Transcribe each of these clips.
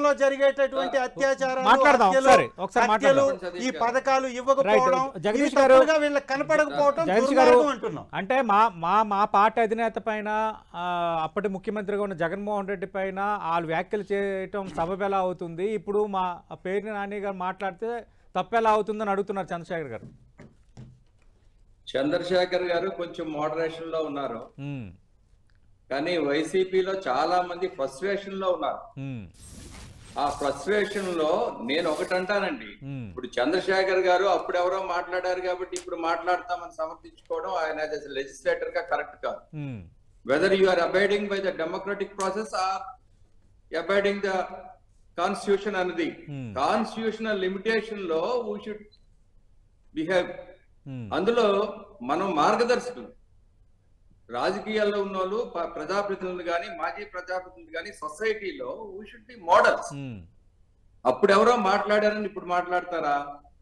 రాష్ట్రంలో జరిగేటటువంటి అత్యాచారాలు, ఈ పథకాలు ఇవ్వకపోవడం, వీళ్ళకి కనపడకపోవడం అంటున్నాం. అంటే మా పార్టీ అధినేత పైన అప్పటి ముఖ్యమంత్రిగా ఉన్న జగన్మోహన్ రెడ్డి పైన వాళ్ళు వ్యాఖ్యలు చేయటం సబబెలా అవుతుంది, ఇప్పుడు మా పేరుని నాని గారు మాట్లాడితే తప్పెలా అవుతుందని అడుగుతున్నారు చంద్రశేఖర్ గారు. చంద్రశేఖర్ గారు కొంచెం మోడరేషన్ లో ఉన్నారు, కానీ వైసీపీలో చాలా మంది ఫ్రస్ట్రేషన్ లో ఉన్నారు. ఆ ఫ్రస్ట్రేషన్ లో నేను ఒకటి అంటానండి, ఇప్పుడు చంద్రశేఖర్ గారు అప్పుడు ఎవరో మాట్లాడారు కాబట్టి ఇప్పుడు మాట్లాడతామని సమర్థించుకోవడం ఆయన లెజిస్లేటర్ గా కరెక్ట్ కాదు. Whether you are abiding by the democratic process or abiding the constitution అన్నది కాన్స్టిట్యూషనల్ లిమిటేషన్ లో వీ షుడ్ బిహేవ్. అందులో మనం మార్గదర్శకులు, రాజకీయాల్లో ఉన్న వాళ్ళు, ప్రజాప్రతినిధులు కానీ మాజీ ప్రజాప్రతినిధులు కానీ సొసైటీలో వీ షుడ్ బి మోడల్స్. అప్పుడు ఎవరో మాట్లాడారని ఇప్పుడు మాట్లాడతారా?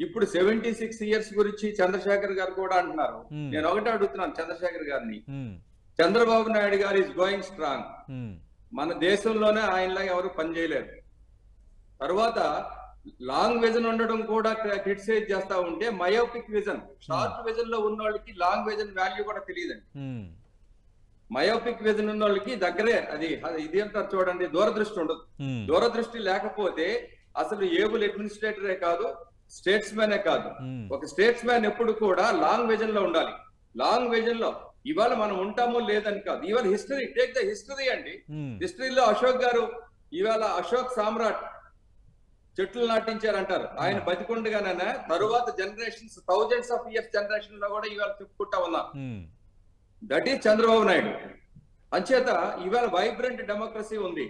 ఇప్పుడు 76 years గురించి చంద్రశేఖర్ గారు కూడా అంటున్నారు. నేను ఒకటే అడుగుతున్నాను చంద్రశేఖర్ గారిని, చంద్రబాబు నాయుడు గారు ఈజ్ గోయింగ్ స్ట్రాంగ్. మన దేశంలోనే ఆయనలాగా ఎవరు పనిచేయలేరు. తర్వాత లాంగ్ విజన్ ఉండడం కూడా క్రిటిసైజ్ చేస్తా ఉంటే మయోపిక్ విజన్, షార్ట్ విజన్ లో ఉన్న వాళ్ళకి లాంగ్ విజన్ వాల్యూ కూడా తెలియదండి. మయోపిక్ విజన్ ఉన్న వాళ్ళకి దగ్గరే అది ఇది అంటారు చూడండి, దూరదృష్టి ఉండదు. దూరదృష్టి లేకపోతే అసలు ఏబుల్ అడ్మినిస్ట్రేటరే కాదు, స్టేట్స్ మ్యానే కాదు. ఒక స్టేట్స్ మ్యాన్ ఎప్పుడు కూడా లాంగ్ విజన్ లో ఉండాలి. లాంగ్ విజన్ లో ఇవాళ మనం ఉంటామో లేదని కాదు, ఇవాళ హిస్టరీ, టేక్ ద హిస్టరీ అండి. హిస్టరీలో అశోక్ గారు ఇవాళ అశోక్ సామ్రాట్ చెట్లు నాటించారంటారు. ఆయన బతికుండగానే తరువాత generations, thousands of years generation లో కూడా ఇవాళ చెప్పుకుంటా ఉన్నారు. That is Chandrababu Naidu. అంచేత ఇవాళ వైబ్రెంట్ డెమోక్రసీ ఉంది.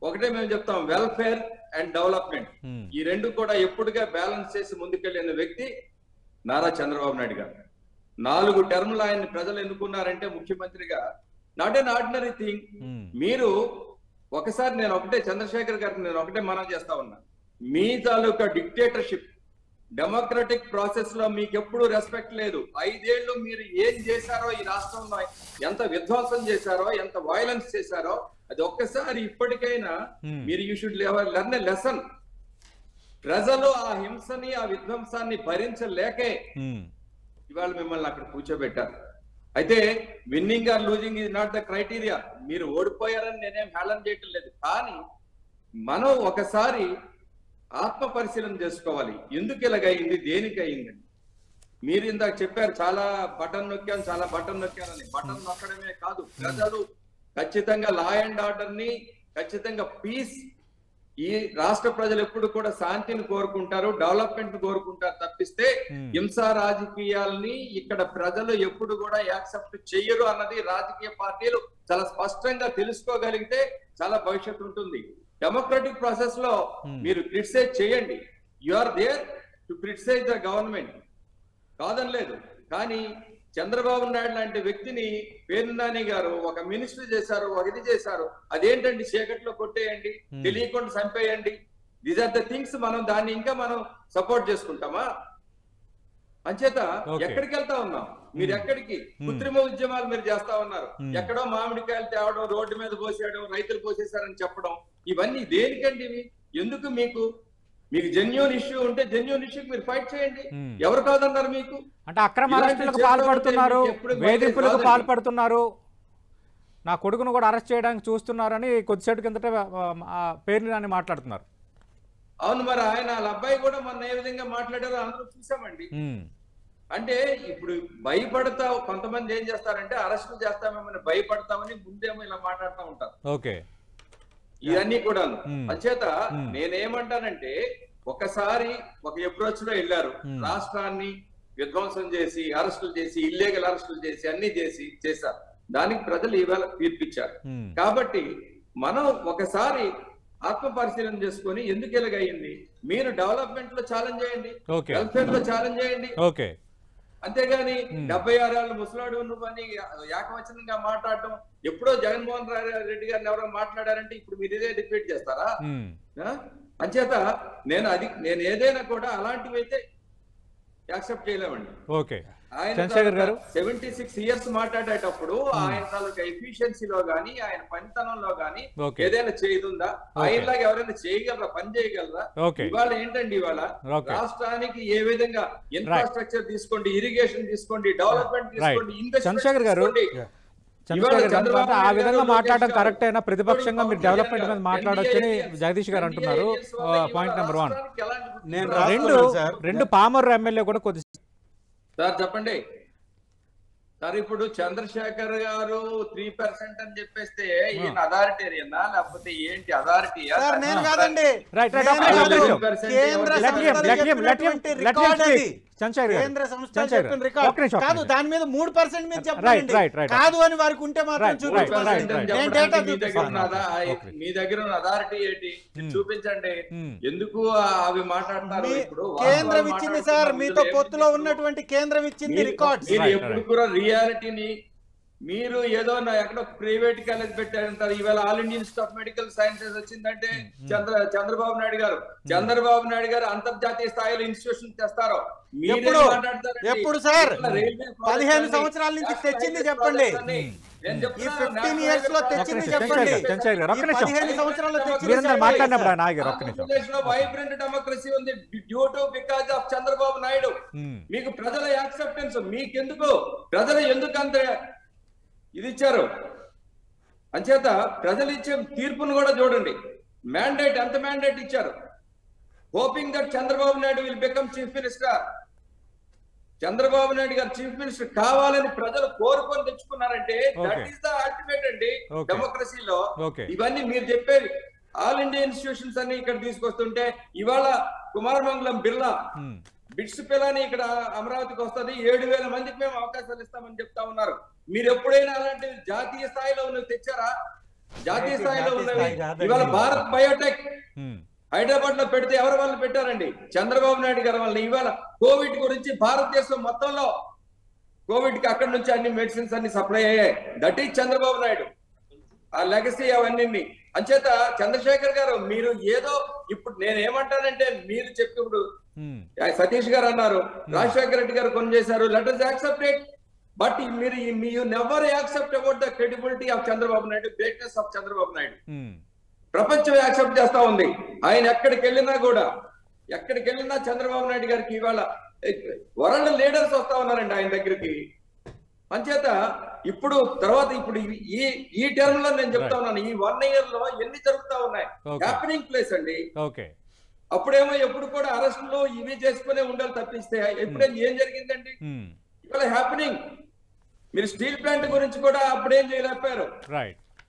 ఒకటే మేము చెప్తాం, వెల్ఫేర్ అండ్ డెవలప్మెంట్, ఈ రెండు కూడా ఎప్పుడుగా బ్యాలెన్స్ చేసి ముందుకెళ్లిన వ్యక్తి నారా చంద్రబాబు నాయుడు గారు. 4 టర్ములు ఆయన్ని ప్రజలు ఎన్నుకున్నారంటే ముఖ్యమంత్రిగా, నాట్ ఎన్ ఆర్డినరీ థింగ్. మీరు ఒకసారి నేను ఒకటే చంద్రశేఖర్ గారికి నేను ఒకటే మనం చేస్తా ఉన్నా, మీ తాలూకా డిక్టేటర్షిప్, డెమోక్రటిక్ ప్రాసెస్ లో మీకు ఎప్పుడు రెస్పెక్ట్ లేదు. 5 ఏళ్ళు మీరు ఏం చేశారో, ఈ రాష్ట్రంలో ఎంత విధ్వంసం చేశారో, ఎంత వైలెన్స్ చేశారో, అది ఒక్కసారి ఇప్పటికైనా మీరు you should learn a lesson. ప్రజలు ఆ హింసని, ఆ విధ్వంసాన్ని భరించలేకే ఇవాళ మిమ్మల్ని అక్కడ కూర్చోబెట్టారు. అయితే winning or losing is not the criteria. మీరు ఓడిపోయారని నేనేం హేళన చేయటం లేదు, కానీ మనం ఒకసారి ఆత్మ పరిశీలన చేసుకోవాలి. ఎందుకు ఇలాగైంది, దేనికి అయిందని. మీరు ఇందాక చెప్పారు చాలా బటన్ నొక్కాను, చాలా బటన్ నొక్కానని. బటన్ నొక్కడమే కాదు, ప్రజలు ఖచ్చితంగా లా అండ్ ఆర్డర్ ని, ఖచ్చితంగా పీస్, ఈ రాష్ట్ర ప్రజలు ఎప్పుడు కూడా శాంతిని కోరుకుంటారు, డెవలప్మెంట్ కోరుకుంటారు తప్పిస్తే హింసా రాజకీయాల్ని ఇక్కడ ప్రజలు ఎప్పుడు కూడా యాక్సెప్ట్ చెయ్యరు అన్నది రాజకీయ పార్టీలు చాలా స్పష్టంగా తెలుసుకోగలిగితే చాలా భవిష్యత్తు ఉంటుంది. డెమోక్రటిక్ ప్రాసెస్ లో మీరు క్రిటిసైజ్ చేయండి, you are there to criticise the government, కాదనలేదు. కానీ చంద్రబాబు నాయుడు లాంటి వ్యక్తిని పేర్ని నాని గారు ఒక మినిస్టర్ చేశారు, ఒక ఇది చేశారు, అదేంటండి చీకట్లో కొట్టేయండి, తెలియకుండా చంపేయండి. These are the things. మనం దాన్ని ఇంకా మనం సపోర్ట్ చేసుకుంటామా? అంచేత ఎక్కడికి వెళ్తా ఉన్నాం? మీరు ఎక్కడికి కృత్రిమ ఉద్యమాలు మీరు చేస్తా ఉన్నారు. ఎక్కడో మామిడికాయలు తేవడం, రోడ్డు మీద పోసేయడం, రైతులు పోసేశారని చెప్పడం, ఇవన్నీ దేనికండి? ఇవి ఎందుకు? మీకు జెన్యూన్ ఇష్యూ ఉంటే జెన్యూన్ ఇష్యూకి మీరు ఫైట్ చేయండి. ఎవరు కాదన్నారు మీకు? అంటే అక్రమ అరెస్టులకు పాల్పడుతున్నారు, వేధింపులకు పాల్పడుతున్నారు, నా కొడుకును కూడా అరెస్ట్ చేయడానికి చూస్తున్నారని కొద్దిసేపు కిందట పేర్ని నాని మాట్లాడుతున్నారు. అవును, మరి ఆయన వాళ్ళ అబ్బాయి కూడా మొన్న ఏ విధంగా మాట్లాడారో అందరూ చూసామండి. అంటే ఇప్పుడు భయపడతా, కొంతమంది ఏం చేస్తారంటే అరెస్టులు చేస్తామేమని భయపడతామని ముందేమో ఇలా మాట్లాడుతూ ఉంటారు. ఓకే, ఇవన్నీ కూడా. అంచేత నేనేమంటానంటే, ఒకసారి ఒక అప్రోచ్ లో వెళ్ళారు, రాష్ట్రాన్ని విధ్వంసం చేసి, అరెస్టులు చేసి, ఇల్లీగల్ అరెస్టులు చేసి, అన్ని చేశారు. దానికి ప్రజలు ఇవాళ తీర్పిచ్చారు. కాబట్టి మనం ఒకసారి ఆత్మ పరిశీలన చేసుకొని ఎందుకు ఎలాగయ్యింది, మీరు డెవలప్మెంట్ లో ఛాలెంజ్ చేయండి, వెల్ఫేర్ లో ఛాలెంజ్ చేయండి. అంతేగాని 76 ఏళ్ళ ముసలాడు నువ్వని ఏకవచనంగా మాట్లాడటం, ఎప్పుడో జగన్మోహన్ రెడ్డి గారిని ఎవరో మాట్లాడారంటే ఇప్పుడు మీరు ఇదే డిఫీట్ చేస్తారా? అంచేత నేను ఏదైనా కూడా అలాంటివి అయితే యాక్సెప్ట్ చేయలేమండి. చంద్రశేఖర్ గారు 76 ఇయర్స్ మాట్లాడేటప్పుడు ఆయన తాలూకా ఎఫిషియన్సీలో గానీ ఆయన పనితనంలో గానీ ఏదైనా చేయదుందా? ఆయనలాగా ఎవరైనా చేయగలరా, పని చేయగలరా? ఇవాళ ఏంటండి, ఇవాళ రాష్ట్రానికి ఏ విధంగా ఇన్ఫ్రాస్ట్రక్చర్ తీసుకోండి, ఇరిగేషన్ తీసుకోండి, డెవలప్మెంట్ తీసుకోండి, చంద్రశేఖర్ గారు ఆ విధంగా మాట్లాడడం కరెక్ట్ అయినా ప్రతిపక్షంగా మీరు డెవలప్మెంట్ మీద మాట్లాడొచ్చని జగదీష్ గారు అంటున్నారు. Point number 1. రెండు పామర్ ఎమ్మెల్యే కూడా కొద్ది సార్ చెప్పండి సార్. ఇప్పుడు చంద్రశేఖర్ గారు 3% అని చెప్పేస్తే ఈయన అథారిటేరియనా లేకపోతే ఏంటి? అథారిటీ కాదు, దాని మీద 3% మీద చెప్పండి. కాదు అని వారికి ఉంటే మాత్రం మీ దగ్గర ఉన్న అథారిటీ ఏంటి చూపించండి. ఎందుకు అవి మాట్లాడతారు? ఇప్పుడు కేంద్రం ఇచ్చింది సార్, మీతో పొత్తులో ఉన్నటువంటి కేంద్రం ఇచ్చింది రికార్డ్స్. మీరు ఎప్పుడు కూడా రియాలిటీని మీరు ఏదో ఎక్కడో ప్రైవేట్ కాలేజ్ పెట్టారంటారు. ఈవేళ all Indian Institute of Medical Sciences వచ్చిందంటే చంద్రబాబు నాయుడు గారు అంతర్జాతీయ స్థాయిలో ఇన్స్టిట్యూషన్ తెస్తారు. ఎప్పుడు సార్ 15 సంవత్సరాల నుంచి తెచ్చింది చెప్పండి. ఈ 15 years లో తెచ్చింది చెప్పండి. 15 సంవత్సరాల్లో వైబ్రెంట్ డెమోక్రసీ ఉంది due to because of Chandrababu Naidu. మీకు ప్రజల యాక్సెప్టెన్స్ మీకెందుకు? ప్రజలు ఎందుకు అంత ఇది ఇచ్చారు? అంచేత ప్రజలు ఇచ్చే తీర్పును కూడా చూడండి. మ్యాండేట్ ఎంత మ్యాండేట్ ఇచ్చారు? Hoping that Chandrababu Naidu will become chief minister. Chandrababu Naidu గారు చీఫ్ మినిస్టర్ కావాలని ప్రజలు కోరుకొని తెచ్చుకున్నారంటే దట్ ఈస్ ద అల్టిమేట్ అండి డెమోక్రసీలో. ఇవన్నీ మీరు చెప్పేది ఆల్ ఇండియా ఇన్స్టిట్యూషన్స్ అన్ని ఇక్కడ తీసుకొస్తుంటే ఇవాళ కుమారమంగళం బిర్లా బిట్స్ పిల్లని ఇక్కడ అమరావతికి వస్తుంది, 7,000 మందికి మేము అవకాశాలు ఇస్తామని చెప్తా ఉన్నారు. మీరు ఎప్పుడైనా అలాంటి జాతీయ స్థాయిలో ఉన్నవి తెచ్చారా? జాతీయ స్థాయిలో ఉన్నవి ఇవాళ భారత్ బయోటెక్ హైదరాబాద్ లో పెడితే ఎవరి వల్ల పెట్టారండి? చంద్రబాబు నాయుడు గారి వల్ల. ఇవాళ కోవిడ్ గురించి భారతదేశం మొత్తంలో కోవిడ్ కి అక్కడి నుంచి అన్ని మెడిసిన్స్ అన్ని సప్లై అయ్యాయి. That is Chandrababu Naidu. ఆ లెగసీ అవన్నీ. అంచేత చంద్రశేఖర్ గారు మీరు ఏదో ఇప్పుడు నేనేమంటానంటే మీరు చెప్పినప్పుడు సతీష్ గారు అన్నారు రాజశేఖర రెడ్డి గారు కొన్ని చేశారు, let us accept it. But మీరు you never accept about the credibility of Chandrababu Naidu, greatness of Chandrababu Naidu. ప్రపంచం యాక్సెప్ట్ చేస్తా ఉంది. ఆయన ఎక్కడికి వెళ్ళినా చంద్రబాబు నాయుడు గారికి ఇవాళ వరల్డ్ లీడర్స్ వస్తా ఉన్నారండి ఆయన దగ్గరికి. అంచేత ఇప్పుడు ఈ టర్మ్ లో నేను చెప్తా ఉన్నాను, ఈ 1 year లో ఎన్ని జరుగుతా ఉన్నాయి హ్యాపెనింగ్ ప్లేస్ అండి. అప్పుడేమో ఎప్పుడు కూడా అరెస్టులు ఇవి చేసుకునే ఉండాలి తప్పిస్తే ఎప్పుడేం ఏం జరిగిందండి? ఇవాళ హ్యాపెనింగ్. మీరు స్టీల్ ప్లాంట్ గురించి కూడా అప్పుడేం చేయలేకపోయారు.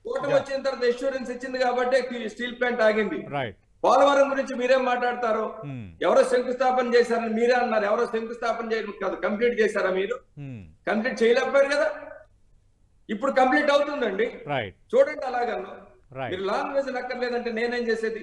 కూటమి వచ్చిన తర్వాత ఎష్యూరెన్స్ ఇచ్చింది కాబట్టి స్టీల్ ప్లాంట్ ఆగింది. పోలవరం గురించి మీరేం మాట్లాడతారు? ఎవరో శంకుస్థాపన చేశారని మీరే అన్నారు. ఎవరో శంకుస్థాపన చేయడం కాదు, కంప్లీట్ చేశారా? మీరు కంప్లీట్ చేయలేకపోయారు కదా. ఇప్పుడు కంప్లీట్ అవుతుందండి. చూడండి అలాగన్నా. మీరు లాంగ్వేజ్ అక్కర్లేదంటే నేనేం చేసేది?